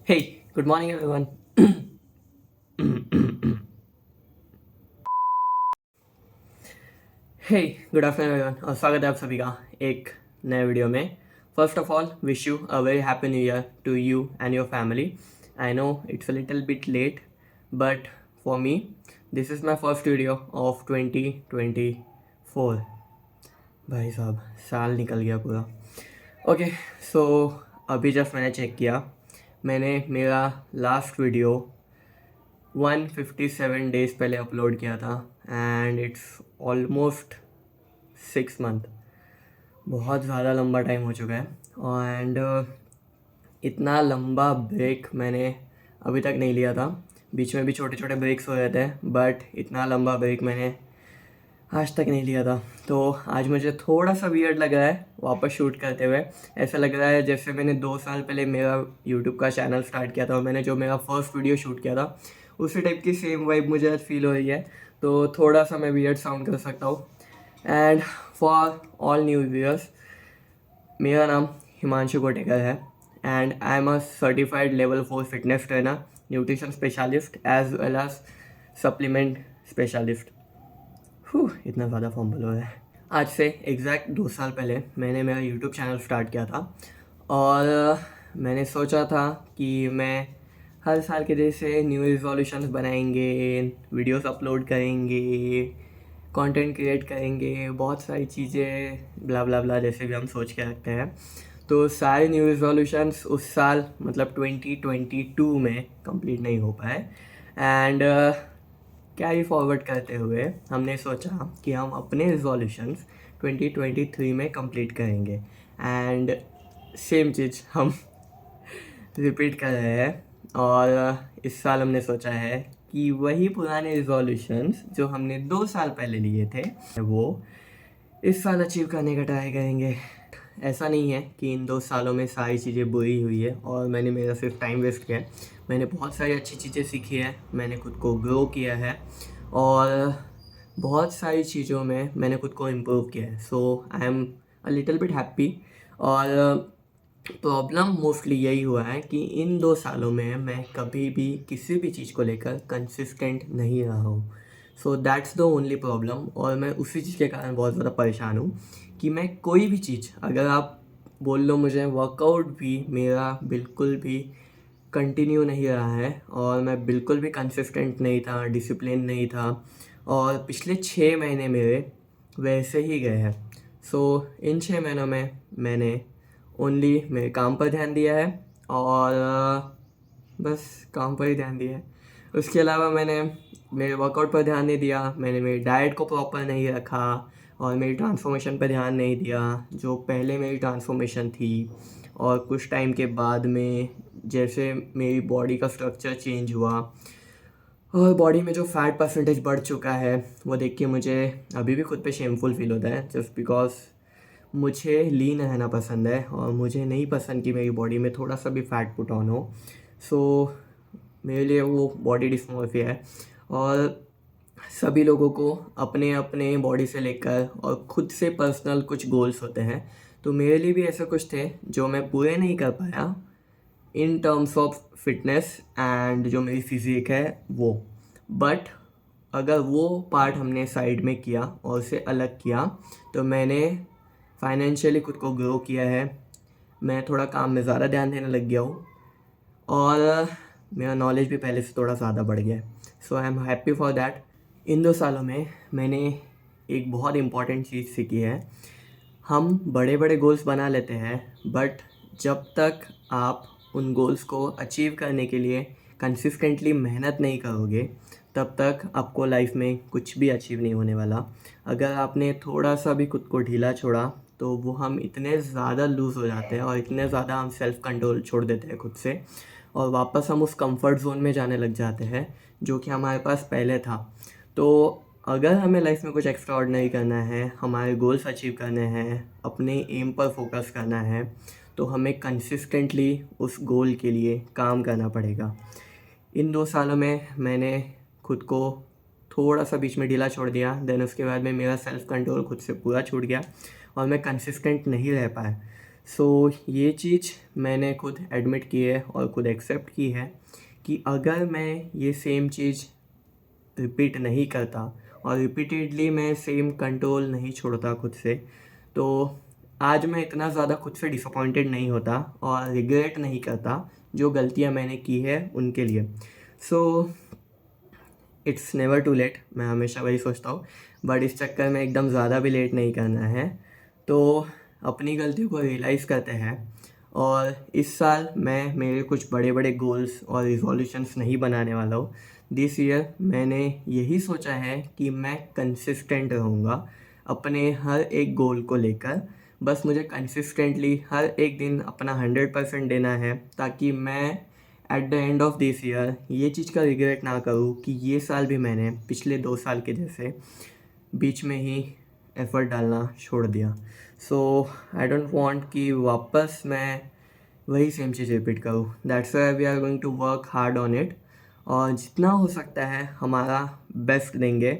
Hey, good morning everyone. Hey, good afternoon everyone और स्वागत है आप सभी का एक नए वीडियो में. First of all wish you a very happy new year to you and your family. I know it's a little bit late but for me this is my first video of 2024. भाई साहब साल निकल गया पूरा. Okay, सो अभी just मैंने check किया. मैंने मेरा लास्ट वीडियो 157 डेज़ पहले अपलोड किया था एंड इट्स ऑलमोस्ट 6 मंथ. बहुत ज़्यादा लंबा टाइम हो चुका है एंड इतना लंबा ब्रेक मैंने अभी तक नहीं लिया था. बीच में भी छोटे छोटे ब्रेक्स हो रहे थे बट इतना लंबा ब्रेक मैंने आज तक नहीं लिया था. तो आज मुझे थोड़ा सा वियर्ड लग रहा है वापस शूट करते हुए. ऐसा लग रहा है जैसे मैंने 2 साल पहले मेरा यूट्यूब का चैनल स्टार्ट किया था और मैंने जो मेरा फर्स्ट वीडियो शूट किया था उसी टाइप की सेम वाइब मुझे आज फील हो रही है. तो थोड़ा सा मैं वियर्ड साउंड कर सकता हूँ. And for all new viewers, मेरा नाम हिमांशु कोटेकर है and I am a certified level 4 fitness trainer, nutrition specialist as well as supplement specialist. इतना ज़्यादा फॉर्मल हो रहा है. आज से एग्जैक्ट 2 साल पहले मैंने मेरा यूट्यूब चैनल स्टार्ट किया था और मैंने सोचा था कि मैं हर साल के जैसे न्यू रिजोल्यूशंस बनाएंगे, वीडियोस अपलोड करेंगे, कंटेंट क्रिएट करेंगे, बहुत सारी चीज़ें ब्ला ब्ला ब्ला जैसे भी हम सोच के रखते हैं. तो सारे न्यू रिजोल्यूशंस उस साल मतलब 2022 में कंप्लीट नहीं हो पाए एंड कैरी फॉरवर्ड करते हुए हमने सोचा कि हम अपने रिजोल्यूशंस 2023 में कंप्लीट करेंगे एंड सेम चीज़ हम रिपीट कर रहे हैं. और इस साल हमने सोचा है कि वही पुराने रिजोल्यूशंस जो हमने 2 साल पहले लिए थे वो इस साल अचीव करने का ट्राई करेंगे. ऐसा नहीं है कि इन 2 सालों में सारी चीज़ें बुरी हुई है और मैंने मेरा सिर्फ टाइम वेस्ट किया है. मैंने बहुत सारी अच्छी चीज़ें सीखी है, मैंने खुद को ग्रो किया है और बहुत सारी चीज़ों में मैंने खुद को इम्प्रूव किया है. So I am a little bit happy. और प्रॉब्लम मोस्टली यही हुआ है कि इन 2 सालों में मैं कभी भी किसी भी चीज़ को लेकर कंसिस्टेंट नहीं रहा हूँ. So that's the only problem और मैं उसी चीज़ के कारण बहुत ज़्यादा परेशान हूँ कि मैं कोई भी चीज़, अगर आप बोल लो मुझे, वर्कआउट भी मेरा बिल्कुल भी कंटिन्यू नहीं रहा है और मैं बिल्कुल भी कंसिस्टेंट नहीं था, डिसिप्लिन नहीं था और पिछले 6 महीने मेरे वैसे ही गए हैं. सो इन 6 महीनों में मैंने ओनली मेरे काम पर ध्यान दिया है और बस काम पर ही ध्यान दिया है. उसके अलावा मैंने मेरे वर्कआउट पर ध्यान नहीं दिया, मैंने मेरी डाइट को प्रॉपर नहीं रखा और मेरी ट्रांसफॉर्मेशन पर ध्यान नहीं दिया जो पहले मेरी ट्रांसफॉर्मेशन थी. और कुछ टाइम के बाद में जैसे मेरी बॉडी का स्ट्रक्चर चेंज हुआ और बॉडी में जो फैट परसेंटेज बढ़ चुका है वो देख के मुझे अभी भी खुद पे शेमफुल फील होता है. जस्ट बिकॉज मुझे लीन रहना पसंद है और मुझे नहीं पसंद कि मेरी बॉडी में थोड़ा सा भी फैट पुट ऑन हो. सो मेरे लिए वो बॉडी डिस्मॉर्फिया है. और सभी लोगों को अपने अपने बॉडी से लेकर और खुद से पर्सनल कुछ गोल्स होते हैं. तो मेरे लिए भी ऐसे कुछ थे जो मैं पूरे नहीं कर पाया in terms of fitness and जो मेरी फिज़िक है वो. बट अगर वो पार्ट हमने साइड में किया और उसे अलग किया तो मैंने फाइनेंशियली खुद को ग्रो किया है. मैं थोड़ा काम में ज़्यादा ध्यान देने लग गया हूँ और मेरा नॉलेज भी पहले से थोड़ा ज़्यादा बढ़ गया है. So I am happy for that. इन 2 सालों में मैंने एक बहुत इम्पॉर्टेंट चीज़ सीखी है. हम बड़े बड़े गोल्स बना लेते हैं बट जब तक आप उन गोल्स को अचीव करने के लिए कंसिस्टेंटली मेहनत नहीं करोगे तब तक आपको लाइफ में कुछ भी अचीव नहीं होने वाला. अगर आपने थोड़ा सा भी खुद को ढीला छोड़ा तो वो हम इतने ज़्यादा लूज़ हो जाते हैं और इतने ज़्यादा हम सेल्फ़ कंट्रोल छोड़ देते हैं खुद से और वापस हम उस कंफर्ट जोन में जाने लग जाते हैं जो कि हमारे पास पहले था. तो अगर हमें लाइफ में कुछ एक्स्ट्रा ऑर्डिनरी करना है, हमारे गोल्स अचीव करने हैं, अपने एम पर फोकस करना है तो हमें कंसिस्टेंटली उस गोल के लिए काम करना पड़ेगा. इन 2 सालों में मैंने खुद को थोड़ा सा बीच में ढीला छोड़ दिया. देन उसके बाद में मेरा सेल्फ़ कंट्रोल खुद से पूरा छूट गया और मैं कंसिस्टेंट नहीं रह पाया. ये चीज़ मैंने खुद एडमिट की है और खुद एक्सेप्ट की है कि अगर मैं ये सेम चीज़ रिपीट नहीं करता और रिपीटेडली मैं सेम कंट्रोल नहीं छोड़ता खुद से, तो आज मैं इतना ज़्यादा खुद से डिसअपॉइंटेड नहीं होता और रिग्रेट नहीं करता जो गलतियाँ मैंने की है उनके लिए। So it's never too late, मैं हमेशा वही सोचता हूँ, बट इस चक्कर में एकदम ज़्यादा भी लेट नहीं करना है। तो अपनी गलती को रियलाइज़ करते हैं, और इस साल मैं मेरे कुछ बड़े बड़े गोल्स और रिजोल्यूशंस नहीं बनाने वाला हूँ। दिस ईयर मैंने यही सोचा है कि मैं कंसिस्टेंट रहूँगा अपने हर एक गोल को लेकर। बस मुझे कंसिस्टेंटली हर एक दिन अपना 100% देना है, ताकि मैं at the end of this year ये चीज़ का रिग्रेट ना करूँ कि ये साल भी मैंने पिछले 2 साल के जैसे बीच में ही एफ़र्ट डालना छोड़ दिया। सो आई डोंट वांट कि वापस मैं वही सेम चीज़ रिपीट करूँ। That's why we are going to work hard on it, और जितना हो सकता है हमारा बेस्ट देंगे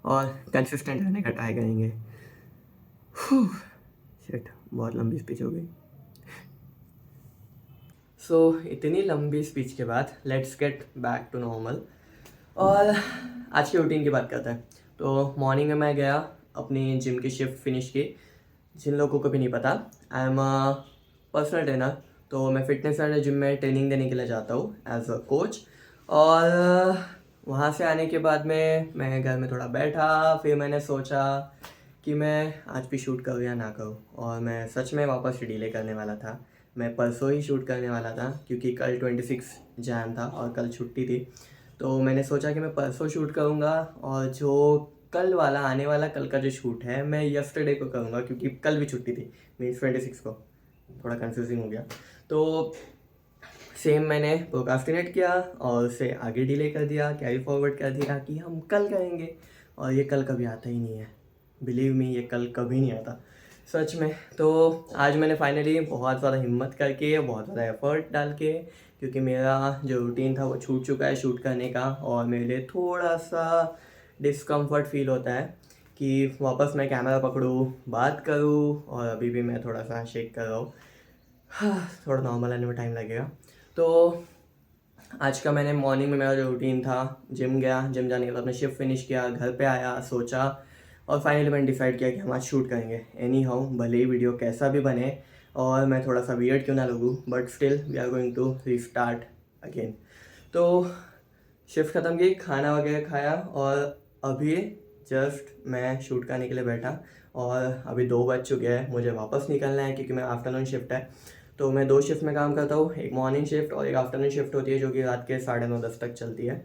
और कंसिस्टेंट रहने का ट्राई करेंगे। शिट, बहुत लंबी स्पीच हो गई। इतनी लंबी स्पीच के बाद let's get back to normal, और आज की रूटीन की बात करते हैं। तो मॉर्निंग में मैं गया, अपनी जिम की शिफ्ट फिनिश की। जिन लोगों को भी नहीं पता, आई एम अ पर्सनल ट्रेनर, तो मैं फिटनेस सेंटर जिम में ट्रेनिंग देने के लिए जाता हूँ एज अ कोच। और वहाँ से आने के बाद में मैं घर में थोड़ा बैठा, फिर मैंने सोचा कि मैं आज भी शूट करूँ या ना करूँ, और मैं सच में वापस डिले करने वाला था। मैं परसों ही शूट करने वाला था क्योंकि कल 26 जैन था और कल छुट्टी थी। तो मैंने सोचा कि मैं परसों शूट करूँगा, और जो कल वाला आने वाला कल का जो शूट है मैं यस्टरडे को करूँगा, क्योंकि कल भी छुट्टी थी, मीन्स 26 को। थोड़ा कंफ्यूजिंग हो गया। तो सेम मैंने प्रोक्रास्टिनेट किया और उसे आगे डिले कर दिया, कैरी फॉरवर्ड कर दिया कि हम कल करेंगे, और ये कल कभी आता ही नहीं है। बिलीव मी, ये कल कभी नहीं आता सच में। तो आज मैंने फाइनली बहुत ज़्यादा हिम्मत करके, बहुत ज़्यादा एफर्ट डाल के, क्योंकि मेरा जो रूटीन था वो छूट चुका है शूट करने का, और मेरे लिए थोड़ा सा डिस्कम्फर्ट फील होता है कि वापस मैं कैमरा पकड़ूँ, बात करूँ, और अभी भी मैं थोड़ा सा शेक कर रहा हूँ। थोड़ा नॉर्मल आने में टाइम लगेगा। तो आज का मैंने मॉर्निंग में मेरा जो रूटीन था, जिम गया, जिम जाने के बाद अपने शिफ्ट फिनिश किया, घर पे आया, सोचा, और फाइनली मैंने डिसाइड किया कि हम आज शूट करेंगे। एनी हाउ, भले ही वीडियो कैसा भी बने और मैं थोड़ा सा वियर्ड क्यों ना लगूँ, but still we are going to restart again. तो शिफ्ट ख़त्म की, खाना वगैरह खाया, और अभी जस्ट मैं शूट करने के लिए बैठा, और अभी 2 बज चुके हैं, मुझे वापस निकलना है क्योंकि मेरा आफ्टरनून शिफ्ट है। तो मैं 2 शिफ्ट में काम करता हूँ, एक मॉर्निंग शिफ्ट और एक आफ्टरनून शिफ्ट होती है जो कि रात के 9:30-10 तक चलती है।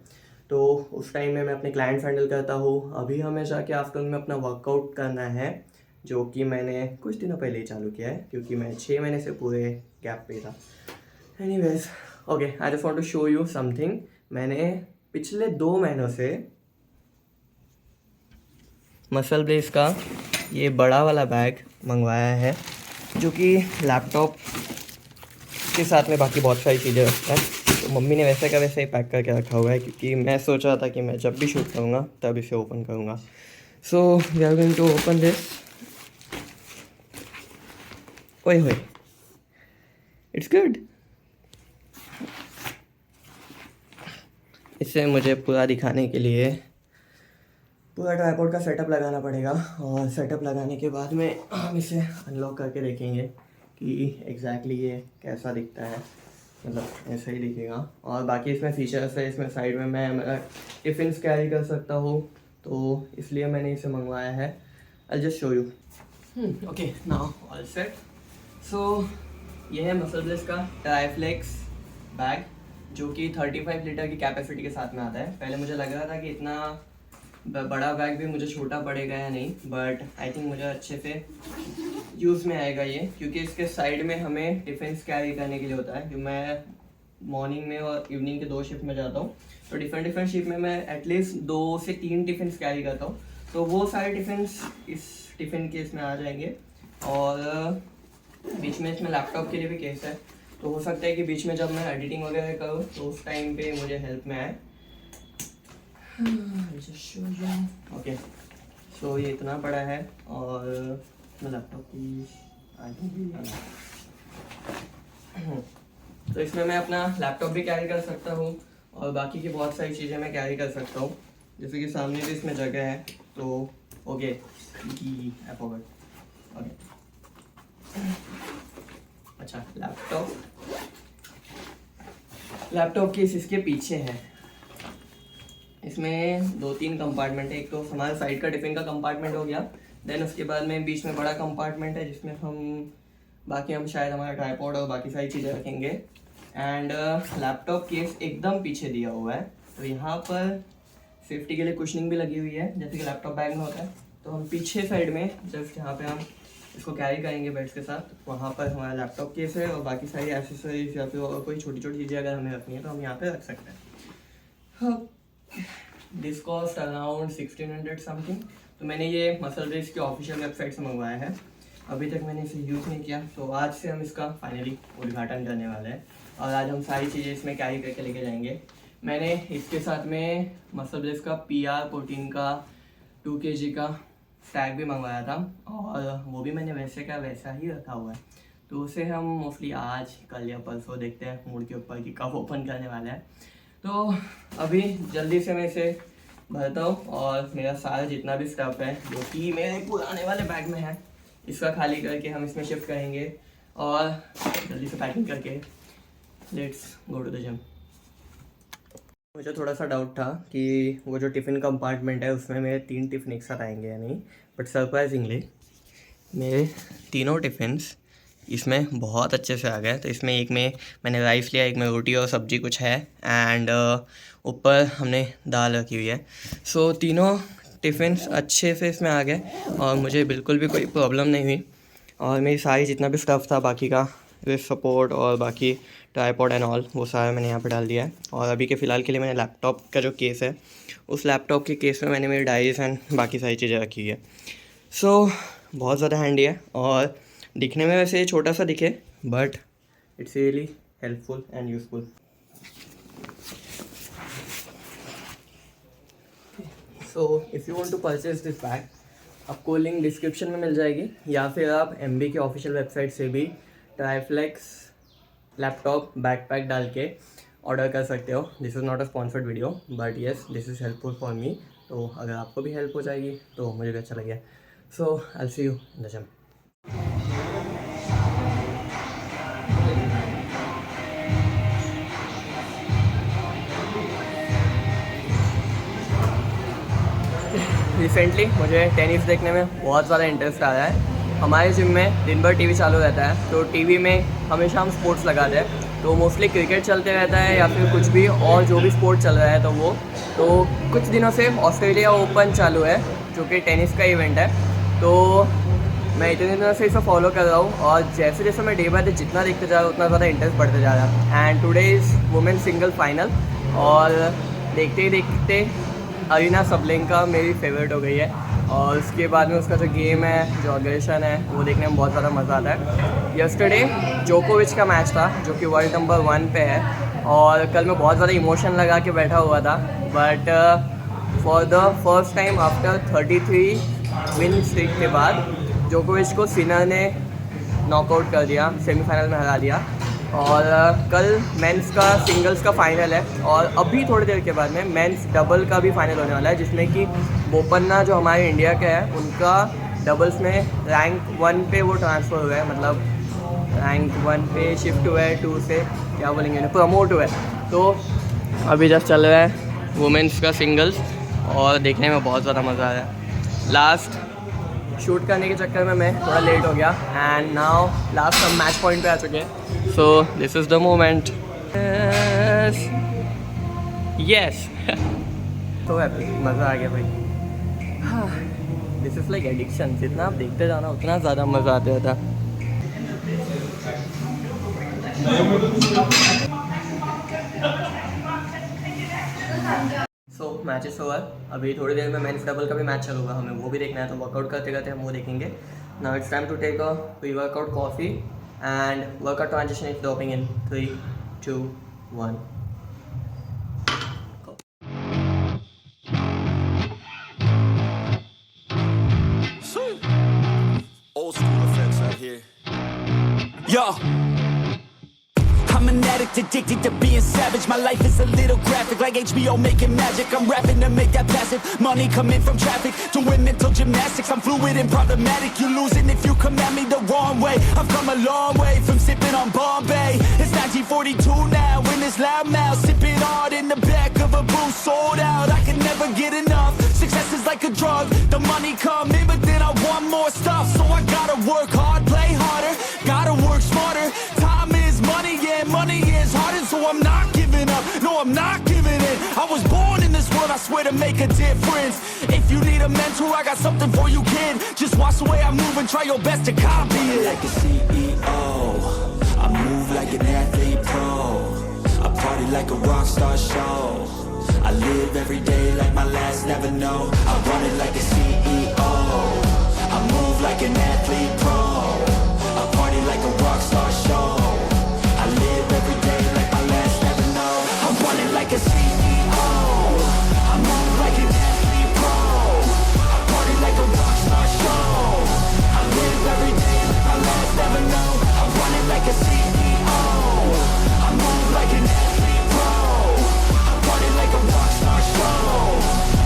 तो उस टाइम में मैं अपने क्लाइंट्स हैंडल करता हूँ। अभी हमें जाके आफ्टरनून में अपना वर्कआउट करना है, जो कि मैंने कुछ दिनों पहले ही चालू किया है, क्योंकि मैं 6 महीने से पूरे गैप पे था। Anyways, okay, I just want to show you something. मैंने पिछले 2 महीनों से मसल ब्लेस का ये बड़ा वाला बैग मंगवाया है, जो कि लैपटॉप के साथ में बाकी बहुत सारी चीज़ें रखता है। तो मम्मी ने वैसे का वैसे ही पैक करके रखा हुआ है, क्योंकि मैं सोच रहा था कि मैं जब भी शूट करूँगा तब इसे ओपन करूँगा। So we are going to open this. ओए होए, इट्स गुड। इसे मुझे पूरा दिखाने के लिए पूरा ट्राइपॉड का सेटअप लगाना पड़ेगा, और सेटअप लगाने के बाद में हम इसे अनलॉक करके देखेंगे कि एग्जैक्टली ये कैसा दिखता है। मतलब ऐसा ही दिखेगा, और बाकी इसमें फीचर्स है। इसमें साइड में मैं मेरा टिफ़िन्स कैरी कर सकता हूँ, तो इसलिए मैंने इसे मंगवाया है। I just show you. Okay, now all set. So ये है मसल ब्लेस का ट्राईफ्लेक्स बैग, जो कि 35 लीटर की कैपेसिटी के साथ में आता है। पहले मुझे लग रहा था कि इतना बड़ा बैग भी मुझे छोटा पड़ेगा या नहीं, बट आई थिंक मुझे अच्छे से यूज़ में आएगा ये, क्योंकि इसके साइड में हमें टिफ़िन्स कैरी करने के लिए होता है। कि मैं मॉर्निंग में और इवनिंग के 2 शिफ्ट में जाता हूँ, तो डिफरेंट शिफ्ट में मैं एटलीस्ट 2 से 3 टिफ़िन्स कैरी करता हूँ। तो वो सारे टिफ़िन्स इस टिफ़िन केस में आ जाएंगे, और बीच में इसमें लैपटॉप के लिए भी केस है, तो हो सकता है कि बीच में जब मैं एडिटिंग वगैरह करूँ तो उस टाइम पे मुझे हेल्प में आए। ओके, सो ये इतना बड़ा है, और मैं लैपटॉप की आगे भी तो इसमें मैं अपना लैपटॉप भी कैरी कर सकता हूँ और बाकी की बहुत सारी चीज़ें मैं कैरी कर सकता हूँ, जैसे कि सामने भी इसमें जगह है। तो ओके ओके, अच्छा लैपटॉप केस इसके पीछे है। इसमें 2-3 कंपार्टमेंट है। एक तो हमारा साइड का टिफिन का कंपार्टमेंट हो गया, देन उसके बाद में बीच में बड़ा कंपार्टमेंट है जिसमें हम शायद हमारा ट्राइपॉड और बाकी सारी चीज़ें रखेंगे। एंड लैपटॉप केस एकदम पीछे दिया हुआ है, तो यहाँ पर सेफ्टी के लिए कुशनिंग भी लगी हुई है जैसे कि लैपटॉप बैग में होता है। तो हम पीछे साइड में जस्ट यहाँ पे हम इसको कैरी करेंगे बेड्स के साथ, वहाँ पर हमारा लैपटॉप केस है और बाकी सारी एक्सेसरीज या फिर और कोई छोटी छोटी चीज़ें अगर हमें रखनी है तो हम यहाँ पे रख सकते हैं। This cost around 1600 something. तो मैंने ये मसल रेस की ऑफिशियल वेबसाइट से मंगवाया है, अभी तक मैंने इसे यूज़ नहीं किया। तो आज से हम इसका फाइनली उद्घाटन करने वाले हैं और आज हम सारी चीज़ें इसमें कैरी करके लेके जाएंगे। मैंने इसके साथ में मसल रेस का PR प्रोटीन का 2 kg का स्टैक भी मंगवाया था और वो भी मैंने वैसे का वैसा ही रखा हुआ है। तो उसे हम मोस्टली आज कल या परसों देखते हैं मूड के ऊपर कि कब ओपन करने वाला है। तो अभी जल्दी से मैं इसे भरता हूँ और मेरा सारा जितना भी स्टफ है जो कि मेरे पुराने वाले बैग में है, इसका खाली करके हम इसमें शिफ्ट करेंगे और जल्दी से पैकिंग करके let's go to the gym. मुझे थोड़ा सा डाउट था कि वो जो टिफ़िन कंपार्टमेंट है उसमें मेरे 3 टिफ़िन एक साथ आएंगे या नहीं, बट सरप्राइजिंगली मेरे तीनों टिफ़िन्स इसमें बहुत अच्छे से आ गए। तो इसमें एक में मैंने राइस लिया, एक में रोटी और सब्जी कुछ है, एंड ऊपर हमने दाल रखी हुई है। सो तीनों टिफ़िन्स अच्छे से इसमें आ गए और मुझे बिल्कुल भी कोई प्रॉब्लम नहीं हुई। और मेरी सारी जितना भी स्टफ़ था बाकी का, रिस्ट सपोर्ट और बाकी ट्राइपॉड एंड ऑल, वो सारा मैंने यहाँ पे डाल दिया है। और अभी के फ़िलहाल के लिए मैंने लैपटॉप का जो केस है उस लैपटॉप के केस में मैंने मेरी डायरीज एंड बाकी सारी चीज़ें रखी हुई है। सो बहुत ज़्यादा हैंडी है और दिखने में वैसे छोटा सा दिखे but it's really helpful and useful. So if you want to purchase this bag, आपको लिंक डिस्क्रिप्शन में मिल जाएगी या फिर आप MB की ऑफिशियल वेबसाइट से भी ट्राईफ्लेक्स लैपटॉप बैकपैक डाल के ऑर्डर कर सकते हो। This is not a sponsored video but yes this is helpful for me. तो अगर आपको भी हेल्प हो जाएगी तो मुझे भी अच्छा लगेगा। So I will see you in the gym. Recently मुझे टेनिस देखने में बहुत ज़्यादा इंटरेस्ट आ रहा है। हमारे जिम में दिन भर टीवी चालू रहता है, तो टीवी में हमेशा हम स्पोर्ट्स लगाते हैं। तो मोस्टली क्रिकेट चलते रहता है या फिर कुछ भी और जो भी स्पोर्ट चल रहा है तो कुछ दिनों से ऑस्ट्रेलिया ओपन चालू है जो कि टेनिस का इवेंट है। तो मैं इतने दिनों से इसे फॉलो कर रहा हूँ और जैसे जैसे मैं डे बाय डे जितना देखते जा रहा हूँ उतना ज़्यादा इंटरेस्ट बढ़ते जा रहा है। And today is women single final और देखते ही देखते अरीना सबलेंका मेरी फेवरेट हो गई है और उसके बाद में उसका जो गेम है, जो अग्रेशन है, वो देखने में बहुत ज़्यादा मज़ा आता है। यस्टरडे जोकोविच का मैच था जो कि वर्ल्ड नंबर 1 पे है और कल मैं बहुत ज़्यादा इमोशन लगा के बैठा हुआ था, but for the first time after 33 win streak के बाद जोकोविच को सिनर ने नॉकआउट कर दिया, सेमीफाइनल में हरा दिया। और कल मेंस का सिंगल्स का फाइनल है और अभी थोड़ी देर के बाद में मेंस डबल का भी फाइनल होने वाला है जिसमें कि बोपन्ना जो हमारे इंडिया के है उनका डबल्स में रैंक 1 पे वो ट्रांसफ़र हुआ है, मतलब रैंक 1 पे शिफ्ट हुआ है, 2 से क्या बोलेंगे प्रमोट हुआ है। तो अभी जस्ट चल रहा है वुमेंस का सिंगल्स और देखने में बहुत ज़्यादा मज़ा आ रहा है। लास्ट शूट करने के चक्कर में मैं थोड़ा लेट हो गया एंड नाउ लास्ट हम मैच पॉइंट पे आ चुके हैं। So this is the moment. Yes तो हैप्पी, मज़ा आ गया भाई। हाँ, दिस इज़ लाइक एडिक्शन, जितना आप देखते जाना उतना ज़्यादा मज़ा आता रहता। So match is over. अभी थोड़ी देर में मेंस डबल का भी मैच चलूँगा, हमें वो भी देखना है, तो वर्कआउट करते करते हम वो देखेंगे। Now it's time to take a pre workout coffee and workout transition is dropping in 3, 2, 1। Old school effects right here. Yo. I'm an addict, addicted to being savage. My life is a little graphic, like HBO making magic. I'm rapping to make that passive money coming from traffic. Doing mental gymnastics, I'm fluid and problematic. You losing if you come at me the wrong way. I've come a long way from sipping on Bombay. It's 1942 now, in this loud mouth, sipping hard in the back of a booth, sold out. I can never get enough. Success is like a drug. The money come in, but then I want more stuff. So I gotta work hard, play harder, gotta work smarter. Time is money, yeah, money is harder. So I'm not giving up, no, I'm not giving in. I was born in this world, I swear, to make a difference. If you need a mentor, I got something for you, kid. Just watch the way I move and try your best to copy it. Like a CEO, I move like an athlete pro. I party like a rock star show. I live every day like my last, never know. I run it like a CEO. I move like an athlete pro. I party like a rock star show. I live every day like my last, never know. I run it like a CEO. I move like an athlete pro. I party like a rock star show. I live every day like my last, never know. I run it like a CEO. I move like an athlete pro. I party like a rock star show.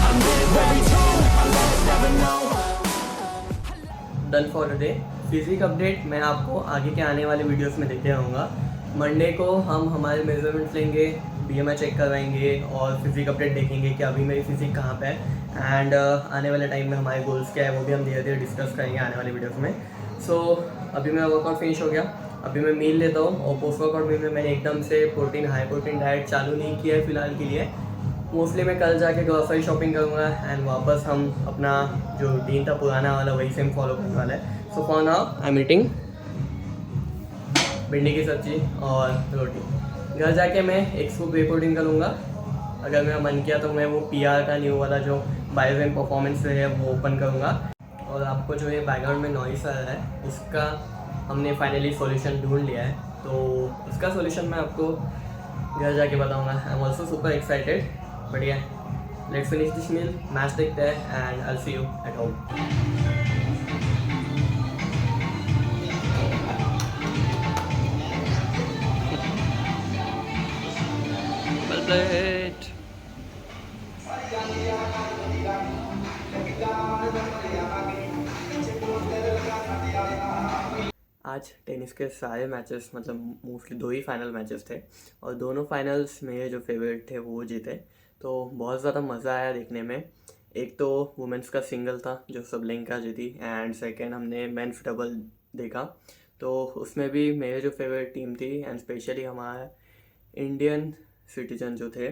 I live every day like my last, never know. Done for day. Physique update मैं आपको आगे के आने वाले videos में देते रहूँगा। Monday को हम हमारे मेजरमेंट्स लेंगे, BMI चेक करवाएंगे और फिजिक अपडेट देखेंगे कि अभी मेरी फिजिक कहाँ पे है एंड आने वाले टाइम में हमारे गोल्स क्या है वो भी हम धीरे धीरे डिस्कस करेंगे आने वाले वीडियोस में। सो अभी मेरा वर्कआउट फिनिश हो गया, अभी मैं मील लेता हूँ और पोस्ट वर्कआउट मील में मैंने एकदम से हाई प्रोटीन डाइट चालू नहीं किया है फ़िलहाल के लिए। मोस्टली मैं कल जाके ग्रोसरी शॉपिंग करूँगा एंड वापस हम अपना जो रूटीन था पुराना वाला वही सेम फॉलो करने वाला है। So for now I am eating भिंडी की सब्जी और रोटी। घर जाके मैं एक स्कूप वे प्रोटीन का लूँगा। अगर मेरा मन किया तो मैं वो PR का न्यू वाला जो बायोजेन परफॉर्मेंस है वो ओपन करूँगा। और आपको जो ये बैकग्राउंड में नॉइस आ रहा है उसका हमने फाइनली सॉल्यूशन ढूंढ लिया है, तो उसका सॉल्यूशन मैं आपको घर जाके बताऊँगा। I am also super excited. बढ़िया, let's finish this meal, match देखते हैं and I will see you at home. Well played. आज टेनिस के सारे मैचेस मतलब मोस्टली 2 ही फाइनल मैचेस थे और दोनों फाइनल्स मेरे जो फेवरेट थे वो जीते, तो बहुत ज़्यादा मज़ा आया देखने में। एक तो वुमेंस का सिंगल था जो सबलेंका जीती एंड सेकंड हमने मेंस डबल देखा, तो उसमें भी मेरे जो फेवरेट टीम थी एंड स्पेशली हमारा इंडियन सिटीजन जो थे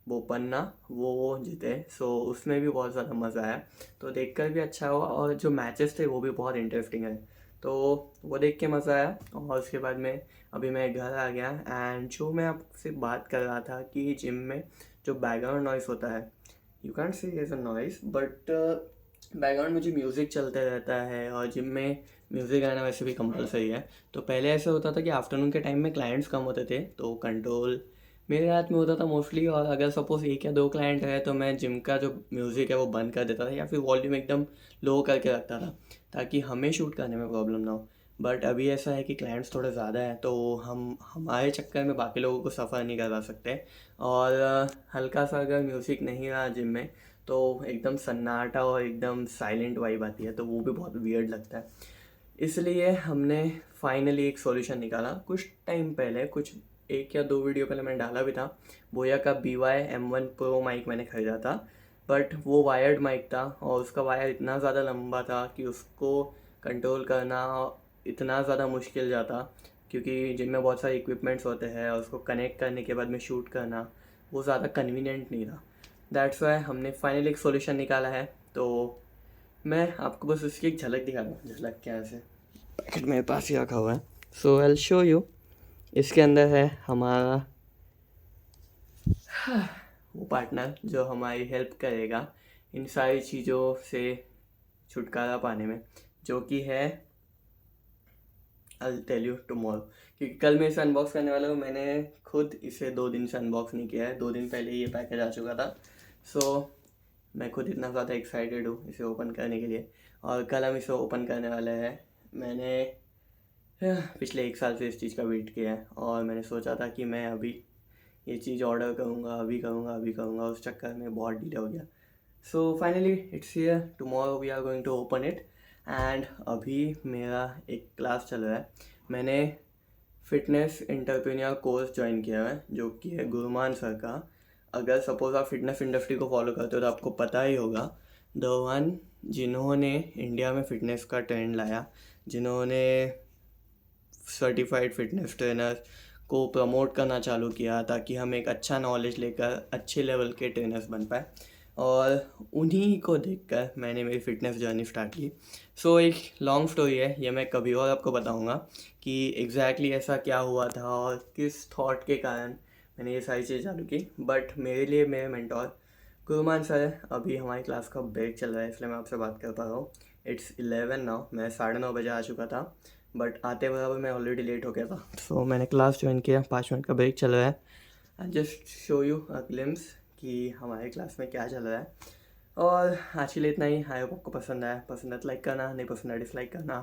बोपन्ना वो जीते। सो उसमें भी बहुत ज़्यादा मज़ा आया, तो देखकर भी अच्छा हुआ और जो मैचेस थे वो भी बहुत इंटरेस्टिंग है, तो वो देख के मज़ा आया। और उसके बाद में अभी मैं घर आ गया एंड जो मैं आपसे बात कर रहा था कि जिम में जो बैकग्राउंड नॉइस होता है, you can't see as a noise but background में जो म्यूज़िक चलते रहता है और जिम में म्यूज़िक आना वैसे भी कंपलसरी है। तो पहले ऐसे होता था कि आफ्टरनून के टाइम में क्लाइंट्स कम होते थे तो कंट्रोल मेरे हाथ में होता था मोस्टली, और अगर सपोज़ 1 या 2 क्लाइंट है तो मैं जिम का जो म्यूज़िक है वो बंद कर देता था या फिर वॉल्यूम एकदम लो करके रखता था ताकि हमें शूट करने में प्रॉब्लम ना हो। बट अभी ऐसा है कि क्लाइंट्स थोड़े ज़्यादा हैं तो हम हमारे चक्कर में बाकी लोगों को सफ़र नहीं करवा सकते, और हल्का सा अगर म्यूज़िक नहीं रहा जिम में तो एकदम सन्नाटा और एकदम साइलेंट वाइब आती है, तो वो भी बहुत वियर्ड लगता है। इसलिए हमने फाइनली एक सॉल्यूशन निकाला कुछ टाइम पहले, कुछ 1 या 2 वीडियो पहले मैंने डाला भी था। बोया का BY-M1 Pro माइक मैंने ख़रीदा था, बट वो वायर्ड माइक था और उसका वायर इतना ज़्यादा लंबा था कि उसको कंट्रोल करना इतना ज़्यादा मुश्किल जाता, क्योंकि जिनमें बहुत सारे इक्विपमेंट्स होते हैं और उसको कनेक्ट करने के बाद में शूट करना वो ज़्यादा कन्वीनियंट नहीं था। दैट्स वाई हमने फाइनली एक सॉल्यूशन निकाला है, तो मैं आपको बस उसकी एक झलक दिखा दूँ। झलक क्या ऐसे पैकेट मेरे पास ही रखा हुआ है, so I will show you. इसके अंदर है हमारा वो पार्टनर जो हमारी हेल्प करेगा इन सारी चीज़ों से छुटकारा पाने में, जो कि है I will tell you tomorrow, क्योंकि कल मैं इसे अनबॉक्स करने वाला हूँ। मैंने खुद इसे 2 दिन से अनबॉक्स नहीं किया है, 2 दिन पहले ही ये पैकेज आ चुका था। सो मैं खुद इतना ज़्यादा एक्साइटेड हूँ इसे ओपन करने के लिए, और कल हम इसे ओपन करने वाले हैं। मैंने पिछले 1 साल से इस चीज़ का वेट किया है और मैंने सोचा था कि मैं अभी ये चीज़ ऑर्डर करूँगा, अभी करूँगा, उस चक्कर में बहुत डिले हो गया। So finally it's here, tomorrow we are going to open it. And अभी मेरा एक क्लास चल रहा है। मैंने फिटनेस एंटरप्रेन्योर कोर्स ज्वाइन किया है जो कि है गुरुमान सर का। अगर सपोज़ आप फिटनेस इंडस्ट्री को फॉलो करते हो तो आपको पता ही होगा, द वन जिन्होंने इंडिया में फ़िटनेस का ट्रेंड लाया, जिन्होंने सर्टिफाइड फिटनेस ट्रेनर्स को प्रमोट करना चालू किया ताकि हम एक अच्छा नॉलेज लेकर अच्छे लेवल के ट्रेनर्स बन पाए। और उन्हीं को देखकर मैंने मेरी फ़िटनेस जर्नी स्टार्ट की। सो एक लॉन्ग स्टोरी है, ये मैं कभी और आपको बताऊंगा कि एग्जैक्टली ऐसा क्या हुआ था और किस थॉट के कारण मैंने ये सारी चीज़ें चालू की। बट मेरे लिए मेरे मेंटोर गुरुमान सर है। अभी हमारी क्लास का ब्रेक चल रहा है इसलिए मैं आपसे बात कर पा रहा हूँ। इट्स 11 नाउ, मैं 9:30 बजे आ चुका था बट आते बराबर मैं ऑलरेडी लेट हो गया था। सो मैंने क्लास ज्वाइन किया, 5 मिनट का ब्रेक चल रहा है। I just show you a glimpse कि हमारे क्लास में क्या चल रहा है। और आज के लिए इतना ही। आई होप आपको पसंद आया। पसंद है तो लाइक करना, नहीं पसंद है डिसलाइक करना।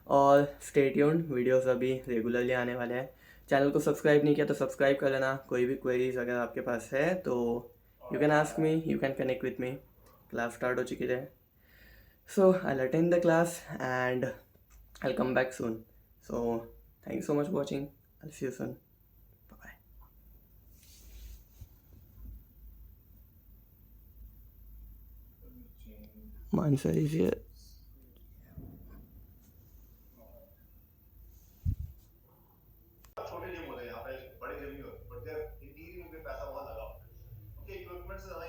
और स्टे ट्यून्ड, वीडियोस अभी रेगुलरली आने वाले हैं। चैनल को सब्सक्राइब नहीं किया तो सब्सक्राइब कर लेना। कोई भी क्वेरीज अगर आपके पास है तो you can ask me, you can connect with me. Class start हो चुकी है। So I will attend the class and I will come back soon. So thank you so much for watching. I see you soon. Bye. Mansa is here. छोटे gym होते हैं यहाँ पे, बड़े gym नहीं होते, बट देयर इंटीरियर में पैसा बहुत लगा होता है। उनके इक्विपमेंट से ज्यादा